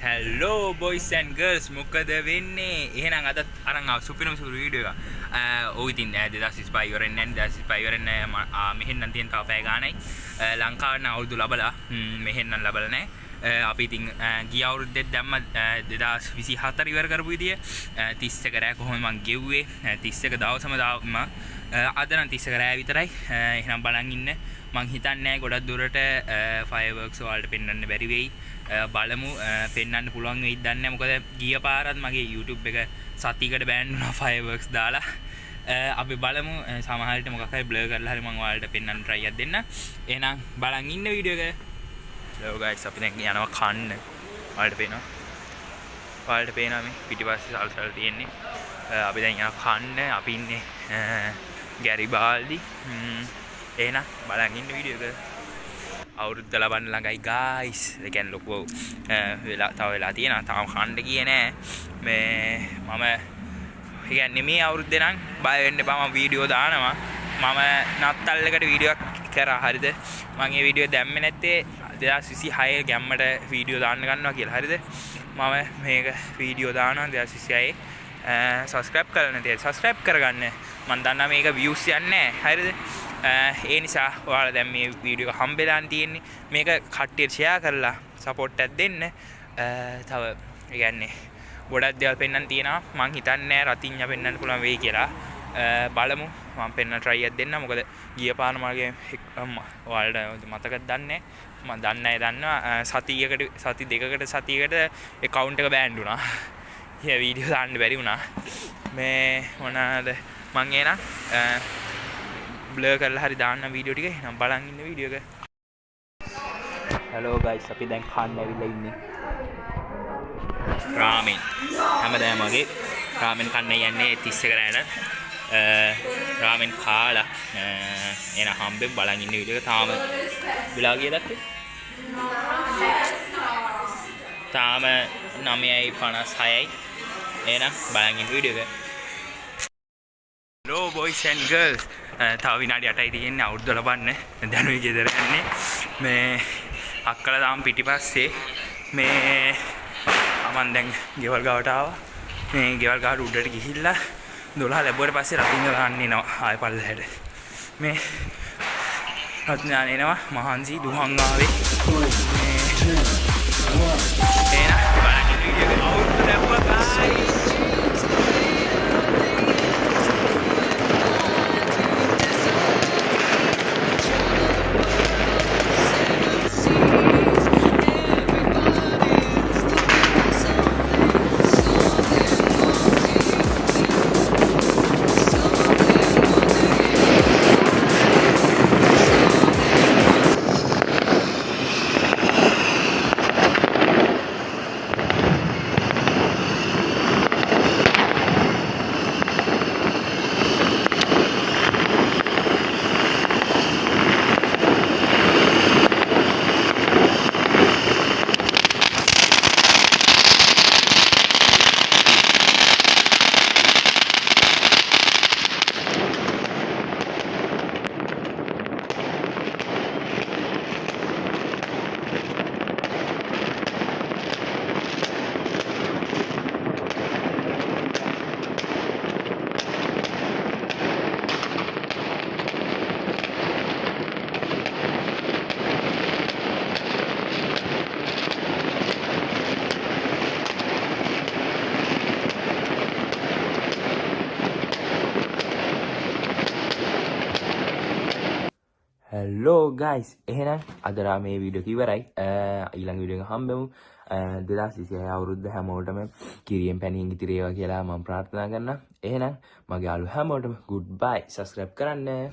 Hello boys and girls මොකද වෙන්නේ එහෙනම් අද අරන් ආව සුපිරම සුපිරි වීඩියෝ එක ඔය ඉතින් 2025 ඉවරෙන් නැහැ 2025 ඉවරෙන් නැහැ මෙහෙන් නම් තියෙන තව පැය ගාණයි ලංකාවට නම් අවුරුදු ලබලා මෙහෙන් නම් ලබලා නැහැ අපි ඉතින් ගිය අවුරුද්දේ දැම්ම 2024 ඉවර කරපු විදිය 31 රෑ කොහොමද මං ගෙව්වේ 31 දවසම දාම අද නම් 31 රෑ විතරයි එහෙනම් බලන් ඉන්න මං හිතන්නේ ගොඩක් දුරට ෆයර්වර්ක්ස් වලට පෙන්වන්න බැරි වෙයි බලමු පෙන්වන්න පුළුවන් වෙයිද දන්නේ නැහැ මොකද ගිය පාරත් මගේ YouTube එක සතියකට බෑන් වුණා ෆයර්වර්ක්ස් දාලා අපි බලමු සමහර විට මොකක් හරි බ්ලර් කරලා හරි මම ඔයාලට පෙන්වන්න try එකක් දෙන්න එහෙනම් බලන් ඉන්න වීඩියෝ එක hello guys අපි දැන් යනවා කන්න ඔයාලට පේනවා මේ පිටිපස්සේ සල්සල් තියෙන්නේ අපි දැන් යනවා කන්න අපි ඉන්නේ ගැරිබාල්දි එහෙනම් බලන් ඉන්න වීඩියෝ එක අවුරුද්ද ලබන්න ළඟයි guys ඒ කියන්නේ ලොකු වෙලා තියෙනවා තාම කන්න ගියේ නෑ මේ මම කියන්නේ මේ අවුරුද්දේ නම් බය වෙන්න එපා මම වීඩියෝ දානවා මම නත්තල්ලකට වීඩියෝ එකක් කරා හරිද මම මේ වීඩියෝ දැම්මේ නැත්තේ 2026 ගැම්මට වීඩියෝ දාන්න ගන්නවා කියලා හරිද මම මේක වීඩියෝ දානවා 2026 සබස්ක්‍රයිබ් කරලා නැති සබස්ක්‍රයිබ් කරගන්න මම දන්නා මේක views යන්නේ නැහැ හරිද ඒ නිසා ඔයාලා දැන් මේ වීඩියෝ එක හම්බෙලාන් තියෙන්නේ මේක කට්ටියට ෂෙයා කරලා සපෝට් එකක් දෙන්න තව ඒ කියන්නේ ගොඩක් දේවල් පෙන්වන්න තියෙනවා මං හිතන්නේ රතිඤ්ඤා පෙන්වන්න පුළුවන් වෙයි කියලා බලමු මම පෙන්වන්න try එකක් දෙන්න මොකද ගිය පාර මගේ ඔයාලට මතකද දන්නේ මම දන්නේ දන්නවා සති දෙකකට සතියකට account එක බෑන්ඩ් වුණා ඒ වීඩියෝ දාන්න බැරි වුණා මේ මොනවාද මං එන බ්ලර් කරලා හරි දාන්න වීඩියෝ ටික එහෙනම් බලන් ඉන්න වීඩියෝ එක hello guys අපි දැන් කන්න ඇවිල්ලා ඉන්නේ රාමෙන් හැමදාම වගේ රාමෙන් කන්න යන්නේ 31 රෑට රාමෙන් කාලා එන හම්බෙන් බලන් ඉන්න වීඩියෝ එක තාම විලා ගියදත් තාම 9:56යි එහෙනම් බලන් ඉන්න වීඩියෝ එක hello boys and girls තව විනාඩි 8යි තියෙන්නේ අවුරුද්ද ලබන්න දැනුයි ගෙදර යන්නේ මේ අක්කලා තාම පිටිපස්සේ මේ මම දැන් ගෙවල් ගාවට ආවා මේ ගෙවල් ගාවට උඩට ගිහිල්ලා 12 ලැබුවට පස්සේ රතින් ගන්න එනවා ආයෙ පල්ලෙහාට මේ රතින් එනවා මහන්සි දුහන් ආවේ මේ එන බලන්න වීඩියෝ එක අවුරුද්ද ලැබුවා guys hello guys එහෙනම් අද මේ වීඩියෝ එක ඉවරයි ඊළඟ වීඩියෝ එක හම්බෙමු 2026 අවුරුද්ද හැමෝටම කිරියෙන් පැණියෙන් ඉතිරි වේවා කියලා මම ප්‍රාර්ථනා කරනවා එහෙනම් මගේ යාළුවෝ හැමෝටම good bye subscribe කරන්න